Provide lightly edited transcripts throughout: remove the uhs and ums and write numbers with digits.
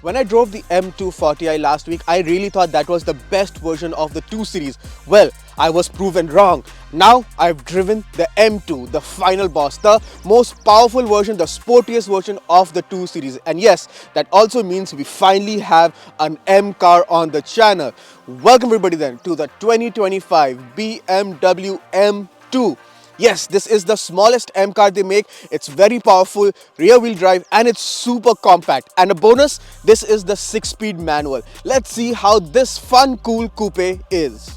When I drove the M240i last week, I really thought that was the best version of the 2 Series. Well, I was proven wrong. Now I've driven the M2, the final boss, the most powerful version, the sportiest version of the 2 Series. And yes, that also means we finally have an M car on the channel. Welcome everybody then to the 2025 BMW M2. Yes, this is the smallest M car they make. It's very powerful, rear wheel drive, and it's super compact. And a bonus, this is the 6-speed manual. Let's see how this fun, cool coupe is.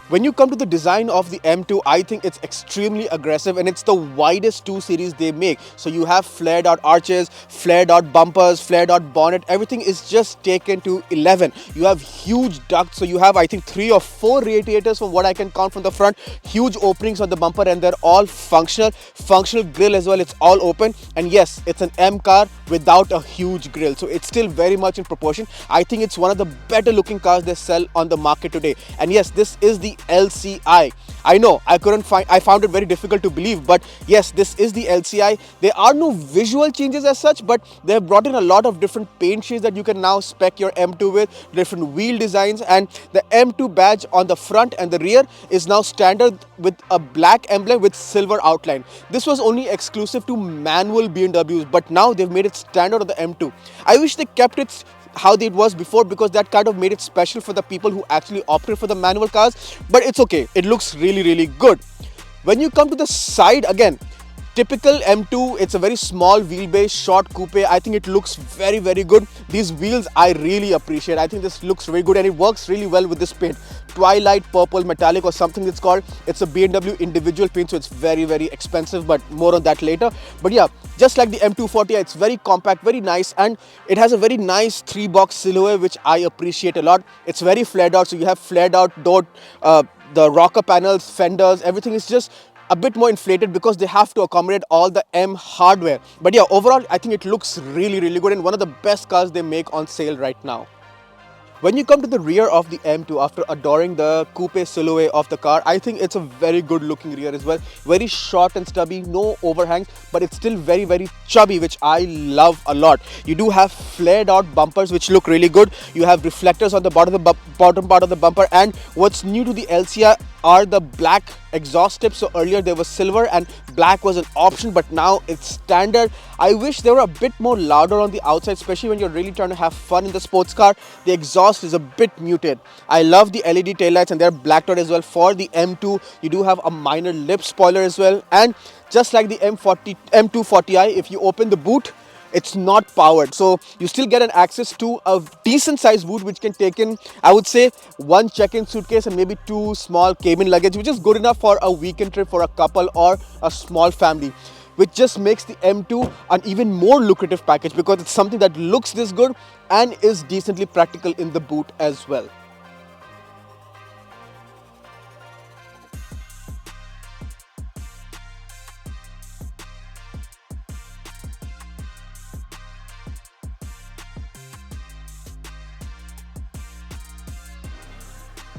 When you come to the design of the M2, I think it's extremely aggressive and it's the widest 2 Series they make. So you have flared out arches, flared out bumpers, flared out bonnet. Everything is just taken to 11. You have huge ducts. So you have, I think, 3 or 4 radiators from what I can count from the front. Huge openings on the bumper and they're all functional. Functional grille as well. It's all open. And yes, it's an M car without a huge grille. So it's still very much in proportion. I think it's one of the better looking cars they sell on the market today. And yes, this is the LCI. I know I found it very difficult to believe, but yes, this is the LCI. There are no visual changes as such, but they have brought in a lot of different paint shades that you can now spec your M2 with, different wheel designs, and the M2 badge on the front and the rear is now standard with a black emblem with silver outline. This was only exclusive to manual BMWs, but now they've made it standard on the M2. I wish they kept it how it was before, because that kind of made it special for the people who actually opted for the manual cars, but it's okay. It looks really good. When you come to the side, again, typical M2, it's a very small wheelbase, short coupe. I think it looks very good. These wheels I really appreciate. I think this looks very good and it works really well with this paint. Twilight Purple Metallic or something it's called. It's a BMW individual paint, so it's very expensive, but more on that later. But yeah, just like the M240i, it's very compact, very nice, and it has a very nice 3-box silhouette, which I appreciate a lot. It's very flared out, so you have flared out door, the rocker panels, fenders, everything is just a bit more inflated because they have to accommodate all the M hardware. But yeah, overall, I think it looks really good and one of the best cars they make on sale right now. When you come to the rear of the M2, after adoring the coupe silhouette of the car, I think it's a very good looking rear as well. Very short and stubby, no overhangs, but it's still very chubby, which I love a lot. You do have flared out bumpers which look really good. You have reflectors on the bottom part of the bumper, and what's new to the LCI are the black exhaust tips. So earlier they were silver and black was an option, but now it's standard. I wish they were a bit more louder on the outside, especially when you're really trying to have fun in the sports car. The exhaust is a bit muted. I love the LED taillights and they're blacked out as well. For the M2, you do have a minor lip spoiler as well, and just like the M240i, if you open the boot, it's not powered, so you still get an access to a decent sized boot which can take in, I would say, 1 check-in suitcase and maybe 2 small cabin luggage, which is good enough for a weekend trip for a couple or a small family, which just makes the M2 an even more lucrative package because it's something that looks this good and is decently practical in the boot as well.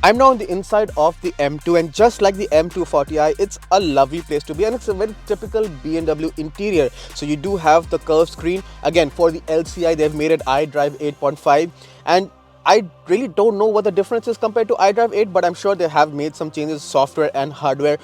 I'm now on the inside of the M2, and just like the M240i, it's a lovely place to be, and it's a very typical BMW interior. So you do have the curved screen. Again, for the LCI, they've made it iDrive 8.5, and I really don't know what the difference is compared to iDrive 8, but I'm sure they have made some changes, software and hardware.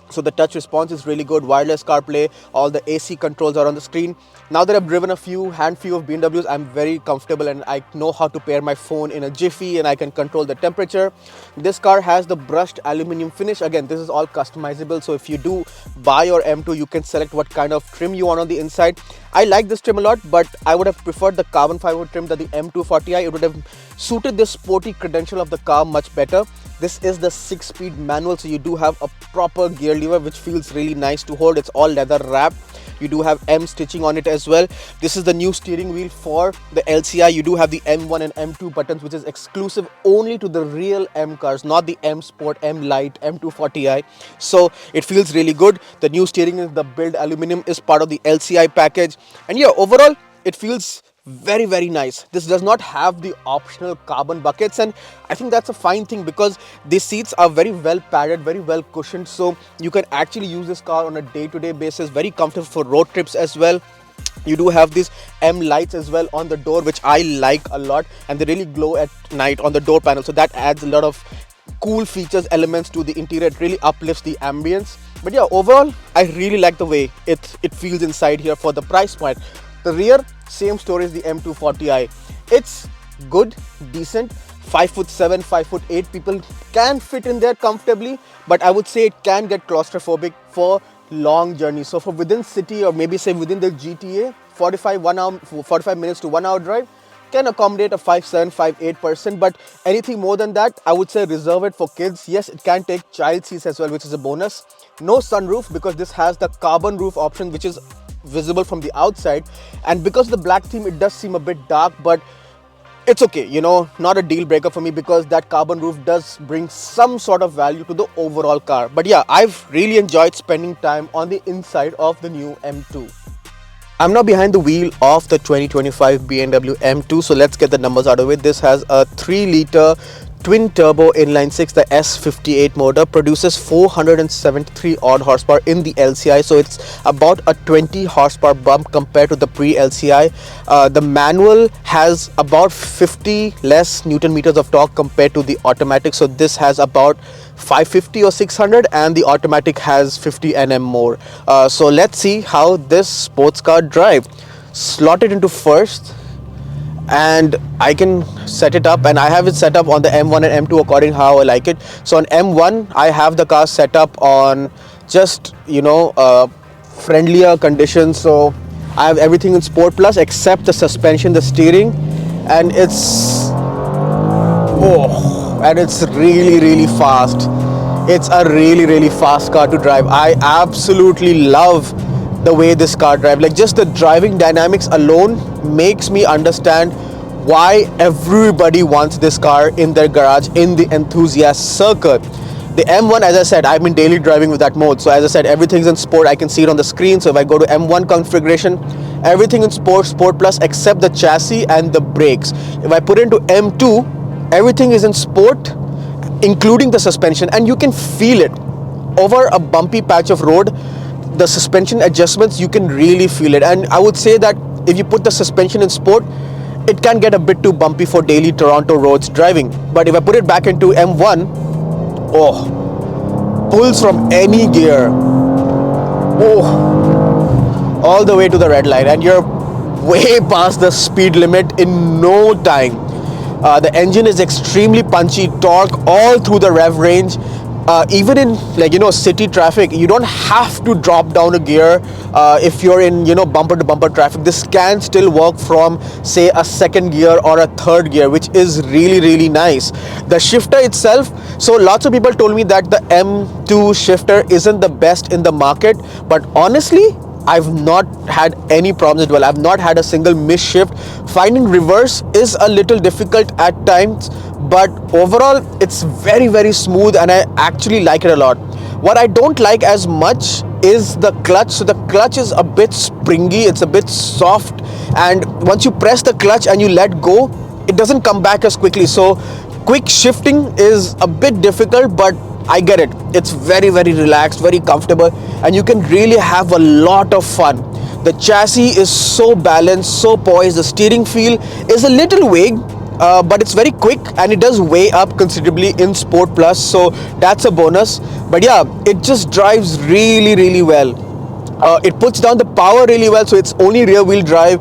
So the touch response is really good, wireless CarPlay, all the AC controls are on the screen. Now that I've driven a handful of BMWs, I'm very comfortable and I know how to pair my phone in a jiffy and I can control the temperature. This car has the brushed aluminum finish. Again, this is all customizable, so if you do buy your M2, you can select what kind of trim you want on the inside. I like this trim a lot, but I would have preferred the carbon fiber trim than the M240i. It would have suited the sporty credential of the car much better. This is the 6-speed manual, so you do have a proper gear lever which feels really nice to hold. It's all leather wrapped. You do have M stitching on it as well. This is the new steering wheel for the LCI. You do have the M1 and M2 buttons, which is exclusive only to the real M cars, not the M Sport, M Lite, M240i. So it feels really good. The new steering is the build aluminum is part of the LCI package. And yeah, overall, it feels very nice. This does not have the optional carbon buckets, and I think that's a fine thing because the seats are very well padded, very well cushioned, so you can actually use this car on a day-to-day basis. Very comfortable for road trips as well. You do have these M lights as well on the door, which I like a lot, and they really glow at night on the door panel, so that adds a lot of cool features, elements to the interior. It really uplifts the ambience. But yeah, overall I really like the way it feels inside here for the price point. The rear, same story as the M240i. It's good, decent. 5'7", 5'8" people can fit in there comfortably, but I would say it can get claustrophobic for long journeys. So for within city, or maybe say within the GTA, 45 minutes to 1 hour drive can accommodate a 5'7", 5'8 person. But anything more than that, I would say reserve it for kids. Yes, it can take child seats as well, which is a bonus. No sunroof, because this has the carbon roof option, which is visible from the outside, and because of the black theme it does seem a bit dark, but it's okay, not a deal breaker for me, because that carbon roof does bring some sort of value to the overall car. But yeah, I've really enjoyed spending time on the inside of the new M2. I'm now behind the wheel of the 2025 BMW M2, so let's get the numbers out of it. This has a 3-liter twin turbo inline 6, the S58 motor, produces 473 odd horsepower in the LCI, so it's about a 20 horsepower bump compared to the pre-LCI. The manual has about 50 less Newton meters of torque compared to the automatic, so this has about 550 or 600, and the automatic has 50 Nm more. So let's see how this sports car drives. Slot it into first, and I can set it up, and I have it set up on the M1 and M2 according how I like it. So on M1 I have the car set up on just friendlier conditions, so I have everything in Sport Plus except the suspension, the steering, and it's really fast. It's a really fast car to drive. I absolutely love the way this car drives. Like, just the driving dynamics alone makes me understand why everybody wants this car in their garage, in the enthusiast circle. The M1, as I said, I've been daily driving with that mode. So as I said, everything's in sport. I can see it on the screen. So if I go to M1 configuration, everything in Sport Plus except the chassis and the brakes. If I put it into M2, everything is in sport, including the suspension, and you can feel it over a bumpy patch of road. The suspension adjustments, you can really feel it. And I would say that if you put the suspension in sport, it can get a bit too bumpy for daily Toronto roads driving. But if I put it back into M1, pulls from any gear, all the way to the red line, and you're way past the speed limit in no time. The engine is extremely punchy, torque all through the rev range. Even in city traffic, you don't have to drop down a gear if you're in bumper to bumper traffic. This can still work from, say, a second gear or a third gear, which is really nice. The shifter itself, so lots of people told me that the M2 shifter isn't the best in the market, but honestly I've not had any problems as well. I've not had a single misshift. Finding reverse is a little difficult at times, but overall it's very smooth, and I actually like it a lot. What I don't like as much is the clutch. So the clutch is a bit springy, it's a bit soft, and once you press the clutch and you let go, it doesn't come back as quickly. So quick shifting is a bit difficult, but I get it. It's very relaxed, very comfortable, and you can really have a lot of fun. The chassis is so balanced, so poised. The steering feel is a little vague, but it's very quick, and it does weigh up considerably in Sport Plus, so that's a bonus. But yeah, it just drives really well. It puts down the power really well, so it's only rear wheel drive,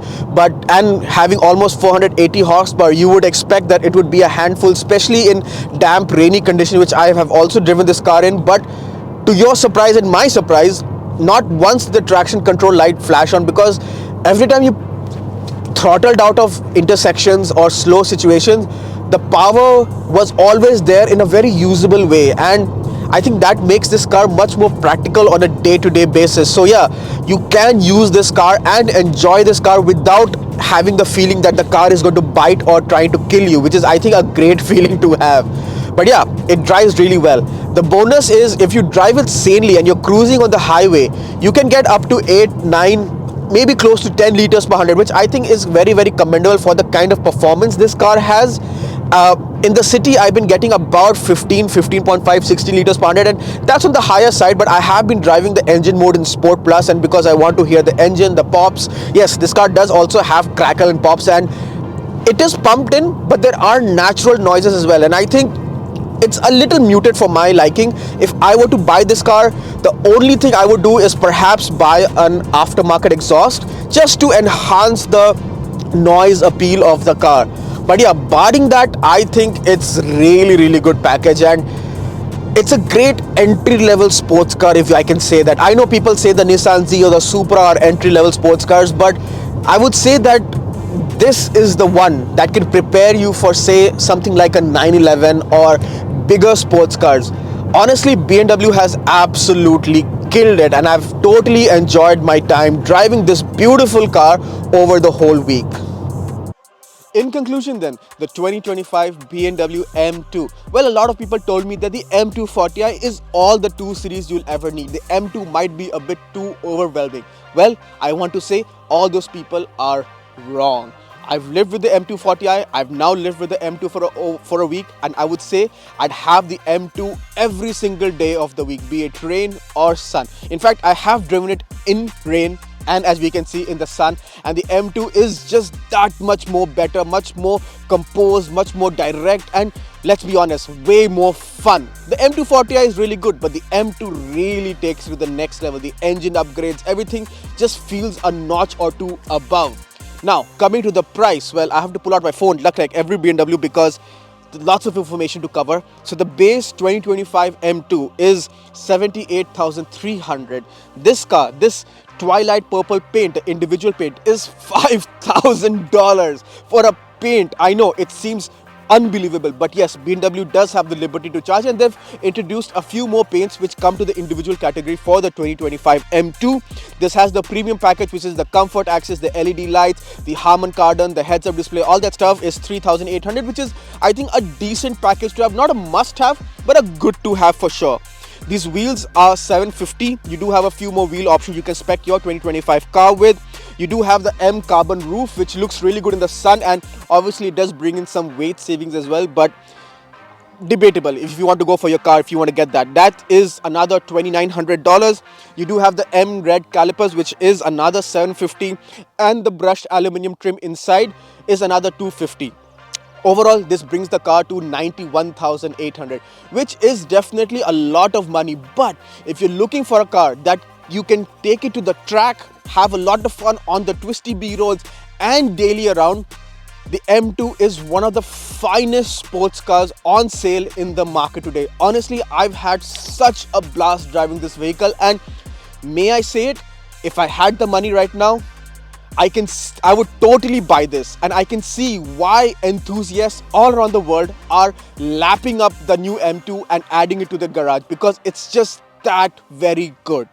and having almost 480 horsepower, you would expect that it would be a handful, especially in damp, rainy conditions, which I have also driven this car in. But to your surprise and my surprise, not once did the traction control light flash on, because every time you throttled out of intersections or slow situations, the power was always there in a very usable way, and I think that makes this car much more practical on a day-to-day basis. So yeah, you can use this car and enjoy this car without having the feeling that the car is going to bite or trying to kill you, which is, I think, a great feeling to have. But yeah, it drives really well. The bonus is, if you drive it sanely and you're cruising on the highway, you can get up to 8, 9, maybe close to 10 liters per 100, which I think is very commendable for the kind of performance this car has. In the city, I've been getting about 15.5, 16 liters per 100, and that's on the higher side. But I have been driving the engine mode in Sport Plus, and because I want to hear the engine, the pops. Yes, this car does also have crackle and pops, and it is pumped in, but there are natural noises as well. And I think it's a little muted for my liking. If I were to buy this car, the only thing I would do is perhaps buy an aftermarket exhaust just to enhance the noise appeal of the car. But yeah, barring that, I think it's really good package, and it's a great entry level sports car, if I can say that. I know people say the Nissan Z or the Supra are entry level sports cars, but I would say that this is the one that can prepare you for, say, something like a 911 or bigger sports cars. Honestly, BMW has absolutely killed it, and I've totally enjoyed my time driving this beautiful car over the whole week. In conclusion then, the 2025 BMW M2. Well, a lot of people told me that the M2 40i is all the 2 Series you'll ever need. The M2 might be a bit too overwhelming. Well, I want to say all those people are wrong. I've lived with the M2 40i, I've now lived with the M2 for a week, and I would say I'd have the M2 every single day of the week, be it rain or sun. In fact, I have driven it in rain and as we can see in the sun, and the M2 is just that much more better, much more composed, much more direct, and let's be honest, way more fun. The M2 40i is really good, but the M2 really takes it to the next level. The engine upgrades, everything just feels a notch or two above. Now, coming to the price, well, I have to pull out my phone, like every BMW, because lots of information to cover. So the base 2025 M2 is 78,300. This car, this Twilight Purple paint, the individual paint, is $5,000 for a paint. I know it seems unbelievable, but yes, BMW does have the liberty to charge, and they've introduced a few more paints which come to the individual category for the 2025 M2. This has the premium package, which is the comfort access, the LED lights, the Harman Kardon, the heads-up display. All that stuff is 3,800, which is, I think, a decent package to have. Not a must-have, but a good to have for sure. These wheels are 750. You do have a few more wheel options you can spec your 2025 car with. You do have the M carbon roof, which looks really good in the sun, and obviously it does bring in some weight savings as well, but debatable if you want to go for your car, if you want to get that. That is another $2,900. You do have the M red calipers, which is another 750, and the brushed aluminum trim inside is another 250. Overall, this brings the car to 91,800, which is definitely a lot of money. But if you're looking for a car that you can take it to the track, have a lot of fun on the twisty B roads and daily around, the M2 is one of the finest sports cars on sale in the market today. Honestly, I've had such a blast driving this vehicle, and may I say it, if I had the money right now, I would totally buy this, and I can see why enthusiasts all around the world are lapping up the new M2 and adding it to the garage, because it's just that very good.